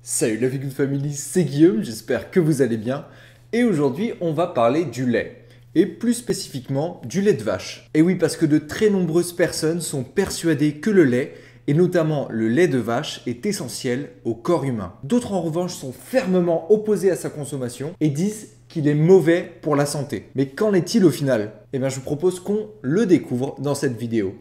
Salut la Good Family, c'est Guillaume, j'espère que vous allez bien. Et aujourd'hui, on va parler du lait. Et plus spécifiquement, du lait de vache. Et oui, parce que de très nombreuses personnes sont persuadées que le lait, et notamment le lait de vache, est essentiel au corps humain. D'autres en revanche sont fermement opposés à sa consommation et disent qu'il est mauvais pour la santé. Mais qu'en est-il au final? Eh bien, je vous propose qu'on le découvre dans cette vidéo.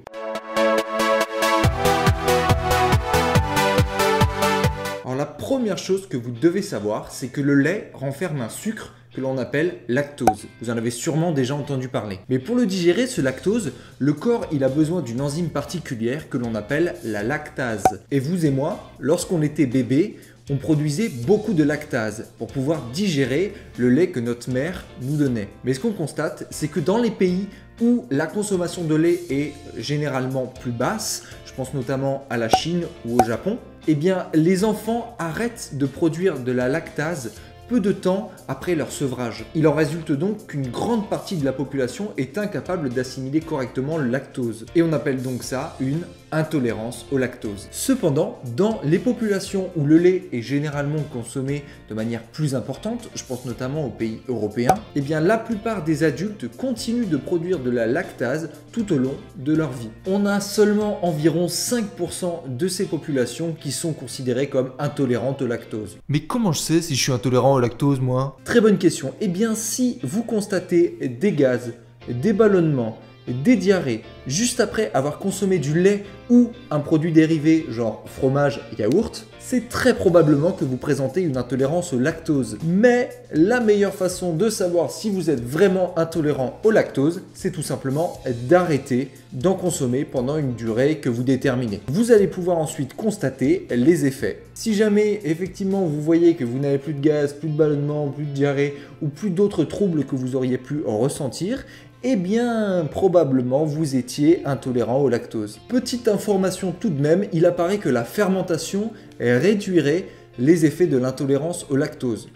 La première chose que vous devez savoir, c'est que le lait renferme un sucre que l'on appelle lactose. Vous en avez sûrement déjà entendu parler. Mais pour le digérer, ce lactose, le corps il a besoin d'une enzyme particulière que l'on appelle la lactase. Et vous et moi, lorsqu'on était bébé, on produisait beaucoup de lactase pour pouvoir digérer le lait que notre mère nous donnait. Mais ce qu'on constate, c'est que dans les pays où la consommation de lait est généralement plus basse, je pense notamment à la Chine ou au Japon, eh bien les enfants arrêtent de produire de la lactase peu de temps après leur sevrage. Il en résulte donc qu'une grande partie de la population est incapable d'assimiler correctement le lactose. Et on appelle donc ça une intolérance au lactose. Cependant, dans les populations où le lait est généralement consommé de manière plus importante, je pense notamment aux pays européens, eh bien la plupart des adultes continuent de produire de la lactase tout au long de leur vie. On a seulement environ 5% de ces populations qui sont considérées comme intolérantes au lactose. Mais comment je sais si je suis intolérant au lactose, moi? Très bonne question. Eh bien, si vous constatez des gaz, des ballonnements, des diarrhées, juste après avoir consommé du lait ou un produit dérivé genre fromage, yaourt, c'est très probablement que vous présentez une intolérance au lactose. Mais la meilleure façon de savoir si vous êtes vraiment intolérant au lactose, c'est tout simplement d'arrêter d'en consommer pendant une durée que vous déterminez. Vous allez pouvoir ensuite constater les effets. Si jamais effectivement vous voyez que vous n'avez plus de gaz, plus de ballonnement, plus de diarrhée ou plus d'autres troubles que vous auriez pu ressentir, eh bien, probablement vous étiez intolérant au lactose. Petite information tout de même, il apparaît que la fermentation réduirait les effets de l'intolérance au lactose.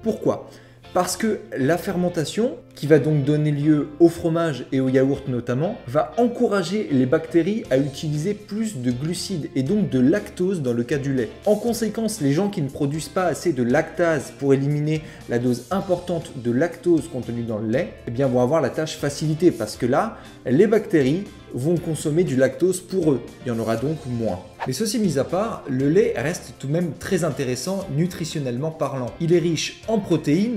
Pourquoi ? Parce que la fermentation, qui va donc donner lieu au fromage et au yaourt notamment, va encourager les bactéries à utiliser plus de glucides et donc de lactose dans le cas du lait. En conséquence, les gens qui ne produisent pas assez de lactase pour éliminer la dose importante de lactose contenue dans le lait, eh bien vont avoir la tâche facilitée parce que là, les bactéries vont consommer du lactose pour eux. Il y en aura donc moins. Mais ceci mis à part, le lait reste tout de même très intéressant nutritionnellement parlant. Il est riche en protéines,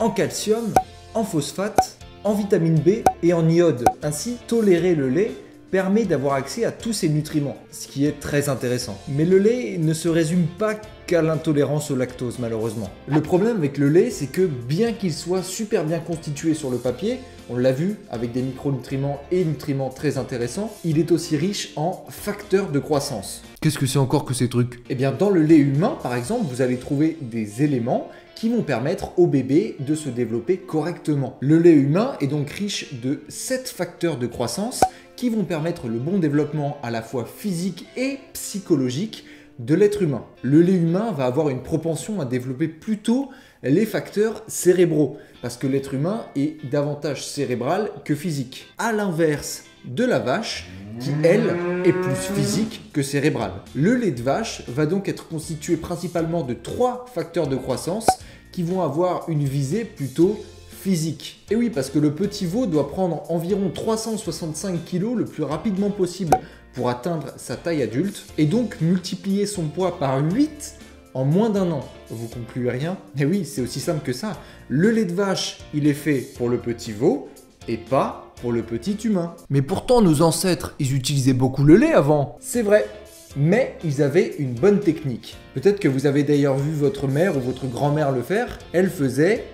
en calcium, en phosphate, en vitamine B et en iode. Ainsi, tolérer le lait permet d'avoir accès à tous ces nutriments, ce qui est très intéressant. Mais le lait ne se résume pas qu'à l'intolérance au lactose malheureusement. Le problème avec le lait, c'est que bien qu'il soit super bien constitué sur le papier, on l'a vu avec des micronutriments et nutriments très intéressants, il est aussi riche en facteurs de croissance. Qu'est-ce que c'est encore que ces trucs? Eh bien dans le lait humain par exemple, vous allez trouver des éléments qui vont permettre au bébé de se développer correctement. Le lait humain est donc riche de 7 facteurs de croissance qui vont permettre le bon développement à la fois physique et psychologique de l'être humain. Le lait humain va avoir une propension à développer plutôt les facteurs cérébraux parce que l'être humain est davantage cérébral que physique. À l'inverse de la vache qui, elle, est plus physique que cérébrale. Le lait de vache va donc être constitué principalement de 3 facteurs de croissance qui vont avoir une visée plutôt physique. Et oui, parce que le petit veau doit prendre environ 365 kg le plus rapidement possible pour atteindre sa taille adulte et donc multiplier son poids par 8 en moins d'un an. Vous concluez rien? Et oui, c'est aussi simple que ça. Le lait de vache, il est fait pour le petit veau et pas pour le petit humain. Mais pourtant, nos ancêtres, ils utilisaient beaucoup le lait avant. C'est vrai, mais ils avaient une bonne technique. Peut-être que vous avez d'ailleurs vu votre mère ou votre grand-mère le faire. Elle faisait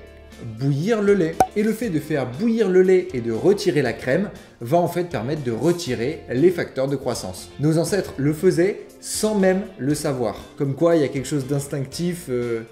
bouillir le lait. Et le fait de faire bouillir le lait et de retirer la crème va en fait permettre de retirer les facteurs de croissance. Nos ancêtres le faisaient sans même le savoir. Comme quoi, il y a quelque chose d'instinctif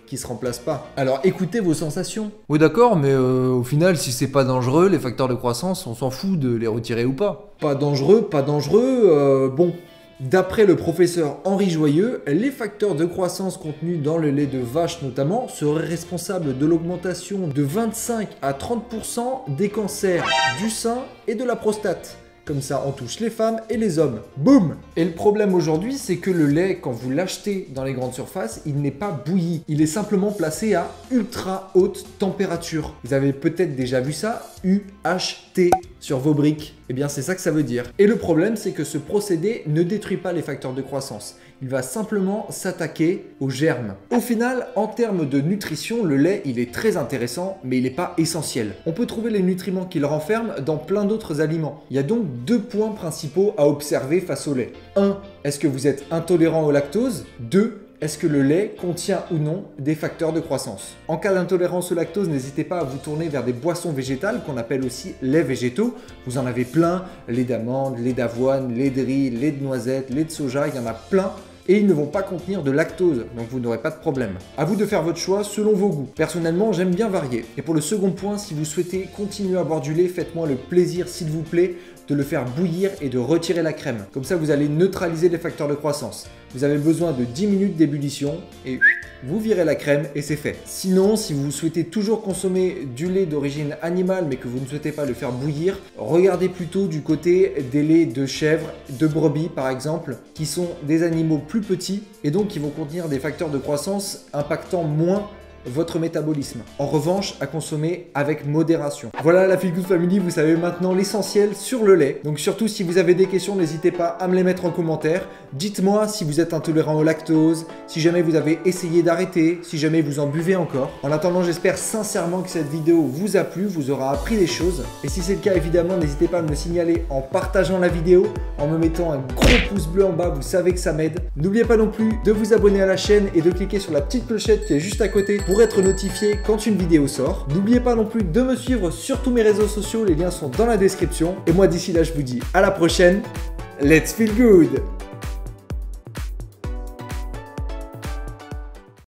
qui se remplace pas. Alors écoutez vos sensations. Oui d'accord, mais au final, si c'est pas dangereux, les facteurs de croissance, on s'en fout de les retirer ou pas. Pas dangereux, pas dangereux, bon. D'après le professeur Henri Joyeux, les facteurs de croissance contenus dans le lait de vache notamment seraient responsables de l'augmentation de 25 à 30% des cancers du sein et de la prostate. Comme ça, on touche les femmes et les hommes. Boum! Et le problème aujourd'hui, c'est que le lait, quand vous l'achetez dans les grandes surfaces, il n'est pas bouilli. Il est simplement placé à ultra haute température. Vous avez peut-être déjà vu ça, UHT, sur vos briques. Eh bien, c'est ça que ça veut dire. Et le problème, c'est que ce procédé ne détruit pas les facteurs de croissance. Il va simplement s'attaquer aux germes. Au final, en termes de nutrition, le lait, il est très intéressant, mais il n'est pas essentiel. On peut trouver les nutriments qu'il renferme dans plein d'autres aliments. Il y a donc 2 points principaux à observer face au lait. 1. Est-ce que vous êtes intolérant au lactose? 2. Est-ce que le lait contient ou non des facteurs de croissance? En cas d'intolérance au lactose, n'hésitez pas à vous tourner vers des boissons végétales qu'on appelle aussi laits végétaux. Vous en avez plein, lait d'amande, lait d'avoine, lait de riz, lait de noisette, lait de soja, il y en a plein. Et ils ne vont pas contenir de lactose, donc vous n'aurez pas de problème. À vous de faire votre choix selon vos goûts. Personnellement, j'aime bien varier. Et pour le second point, si vous souhaitez continuer à boire du lait, faites-moi le plaisir, s'il vous plaît, de le faire bouillir et de retirer la crème. Comme ça, vous allez neutraliser les facteurs de croissance. Vous avez besoin de 10 minutes d'ébullition et vous virez la crème et c'est fait. Sinon, si vous souhaitez toujours consommer du lait d'origine animale mais que vous ne souhaitez pas le faire bouillir, regardez plutôt du côté des laits de chèvre, de brebis par exemple, qui sont des animaux plus petits et donc qui vont contenir des facteurs de croissance impactant moins votre métabolisme. En revanche, à consommer avec modération. Voilà la Feel Good Family, vous savez maintenant l'essentiel sur le lait. Donc surtout, si vous avez des questions, n'hésitez pas à me les mettre en commentaire. Dites-moi si vous êtes intolérant au lactose, si jamais vous avez essayé d'arrêter, si jamais vous en buvez encore. En attendant, j'espère sincèrement que cette vidéo vous a plu, vous aura appris des choses. Et si c'est le cas, évidemment, n'hésitez pas à me le signaler en partageant la vidéo, en me mettant un gros pouce bleu en bas, vous savez que ça m'aide. N'oubliez pas non plus de vous abonner à la chaîne et de cliquer sur la petite clochette qui est juste à côté pour être notifié quand une vidéo sort. N'oubliez pas non plus de me suivre sur tous mes réseaux sociaux, les liens sont dans la description. Et moi d'ici là je vous dis à la prochaine, let's feel good!